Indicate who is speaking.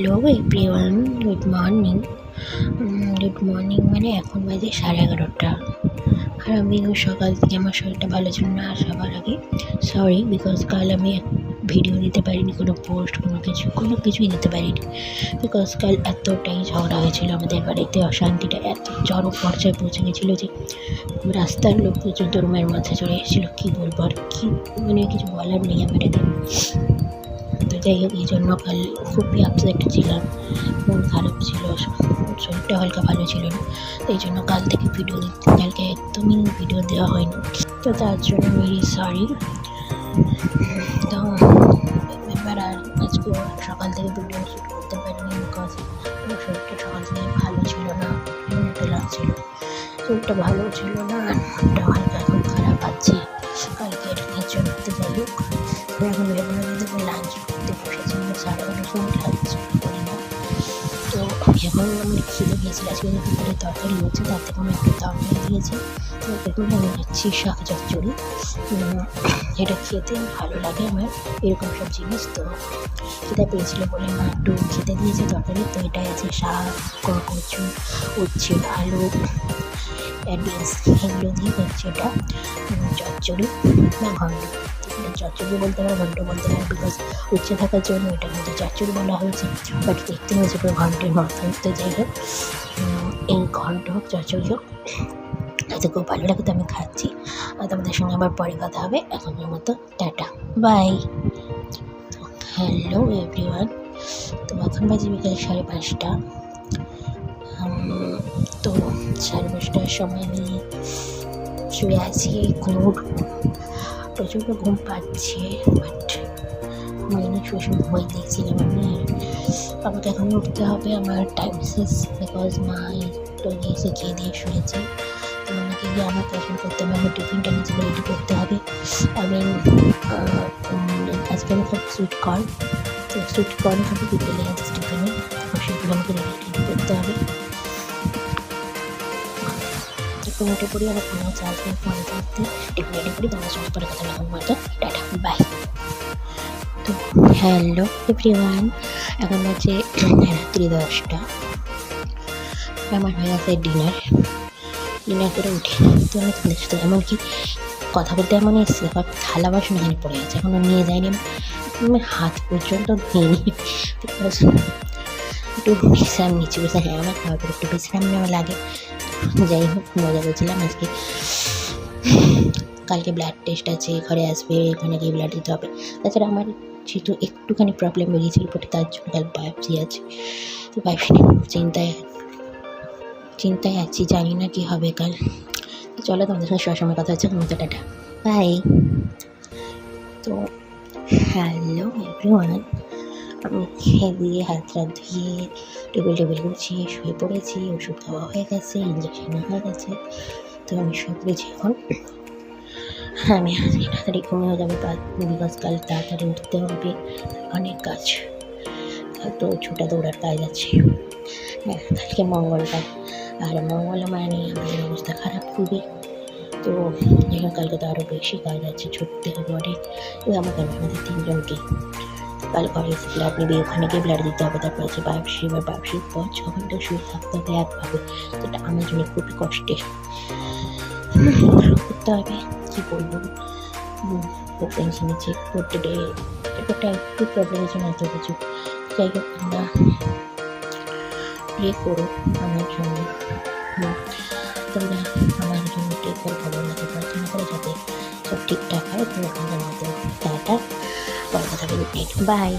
Speaker 1: Hello everyone, good morning. মানে এখন বাজে 11:30। আর আমি সকাল থেকে আমার শরীরটা ভালো ছিল না। সবার আগে সরি, বিকজ কাল আমি ভিডিও দিতে পারিনি, কোনো পোস্ট কোনো কিছুই দিতে পারিনি। বিকজ কাল এতটাই ঝগড়া হয়েছিল আমাদের বাড়িতে, অশান্তিটা এত চরম পর্যায়ে পৌঁছে গেছিলো যে রাস্তার লোক পর্যন্ত রুমের মধ্যে চলে এসেছিলো। কী বলবো আর কি, মানে কিছু বলার নেই আমার এতে। তো যাই হোক, এই জন্য কাল খুবই আপসেট ছিলাম, মন খারাপ ছিল, শরীরটা হালকা ভালো ছিল না। তো এই জন্য কালকে একদমই ভিডিও দেওয়া হয়নি। তো তার জন্য ভেরি সরি। তো এবার আর আজকে সকাল থেকে ভিডিও শ্যুট করতে পারিনি, বিকজ আমার শরীরটা সকাল থেকে ভালো ছিল না, একটা লাগছিল, শরীরটা ভালো ছিল না, আর মনটা হালকা এখন খারাপ আছে কালকে এর জন্য। তো যাই হোক, এখন ভেবে লাঞ্চ করতে বসেছি, 11:30 লাঞ্চ করি না। তো এখন আমি খিদে গিয়েছিল, আজকে দুপুরে তরকারি হচ্ছে, তার থেকে আমি একটু তরকারি দিয়েছি। তো দেখুন আমি দিচ্ছি শাক চচ্চড়ি। এটা খেতে ভালো লাগে আমার, এরকম সব জিনিস। তো খিদে পেয়েছিল বলে মা একটু খেতে দিয়েছে তরকারি। তো এটাই আছে শাক, কচু, উচ্ছে, আলু, বিনস, এগুলো দিয়ে হচ্ছে এটা চচ্চড়ি বা ঘন্ট। চচ্চড়ি বলতে পারে, ঘন্ট বলতে পারে, বিকজ উচ্ছে থাকার জন্য এটা কিন্তু চচ্চড়ি বলা হয়েছে, বাট দেখতে হয়েছে পুরো ঘন্টের মতো। তো যাই হোক, এই ঘন্ট হোক চচ্চড়ি হোক, এতে খুব ভালো লাগে। তো আমি খাচ্ছি, আর তোমাদের সঙ্গে আবার পরে কথা হবে। এখনের মতো টাটা, বাই। হ্যালো এভরিওয়ান, তো এখন বাজে বিকাল 5:30। তো 5:30টার সময় আমি শুয়ে আছি, প্রচণ্ড ঘুম পাচ্ছে, বাট আমি শুয়ে ঘুমাই দিয়েছিলাম আমি। আমাকে এখন উঠতে হবে, আমার টাইম শেষ, বিকজ মা একটু এসে খেয়ে দিয়ে শুয়েছে। তো আমাকে গিয়ে আমার পছন্দ করতে হবে, আমার টিফিনটা নিজে রেডি করতে হবে। আমি আজকে আমি খাবো সুইট কর্ন, তো সুইট কর্ন খাবো বিকেলে আছে টিফিনে, সেগুলো আমাকে রেডি করতে হবে। টিফিন উঠে পড়ি, আবার ফোনে চার্জ দিয়ে ফোনে চার্জতে টিফিন রেডি করি। তোমার সঙ্গে পরে কথা এখন মতো টাটা, বাই। তো হ্যালো এভরিওয়ান, এখন হচ্ছে রাত্রি 10টা। আমার হয়ে গেছে ডিনার করে উঠে। তো আমি তোমাদের সাথে এমনকি কথা বলতে এমন এসেছি, আবার থালা বাসন এখানে পড়ে গেছে, এখনও নিয়ে যায়নি, আমি হাত পর্যন্ত ধুইনি, বিকজ একটু বিশ্রাম নিচ্ছি। বুঝতে হ্যাঁ, আমার খাওয়ার পর একটু বিশ্রাম নেওয়া লাগে। যাই হোক, মজা করছিলাম। আজকে কালকে ব্লাড টেস্ট আছে, ঘরে আসবে, ওখানে গিয়ে ব্লাড দিতে হবে। তাছাড়া আমার যেহেতু একটুখানি প্রবলেম বেরিয়েছিল বটে, তার জন্য কাল বায়োপসি আছে। তো বায়োপসি চিন্তায় আছি, জানি না কী হবে কাল। তো চলো, তোমাদের সঙ্গে সবসময় কথা হচ্ছে, মতো টাটা, বাই। তো হ্যালো এভরিওয়ান, আমি খেয়ে দিয়ে হাত ধুয়ে টেবিল গুছিয়ে শুয়ে পড়েছি। ওষুধ খাওয়া হয়ে গেছে, ইঞ্জেকশন হয়ে গেছে। তো আমি শুয়ে পড়েছি এখন। আমি আজকে তাড়াতাড়ি ঘুমিয়ে যাবে, বিকজ কাল তাড়াতাড়ি উঠতে হবে, অনেক কাজ, তো ছোটা দৌড়ার কাজ আছে। হ্যাঁ, কালকে মঙ্গলবার, আর মঙ্গল মানে আমাদের অবস্থা খারাপ খুবই। তো কালকে তো আরও বেশি কাজ আছে, ছুটতে হবে অনেক। আমাদের 3জনকে কাল ঘরে এসে ব্লাড নেবে, ওখানে গিয়ে ব্লাড দিতে হবে। তারপর হচ্ছে বায়োপসি, এবার বায়োপসির পর 6 ঘন্টা শুয়ে থাকতে হবে একভাবে, যেটা আমার জন্য খুবই কষ্টের করতে হবে। কী বলবো, খুব টেনশন আছে, এটা একটু প্রবলেমের জন্য এত কিছু। যাই হোক, আমরা প্রে করো আমার জন্য, তোমরা আমার জন্য প্রে করে ভালো লাগে প্রার্থনা করে, যাতে সব ঠিকঠাক হয়। তো আমাদের মতো টাটা, পরে কথা বলবো, বাই।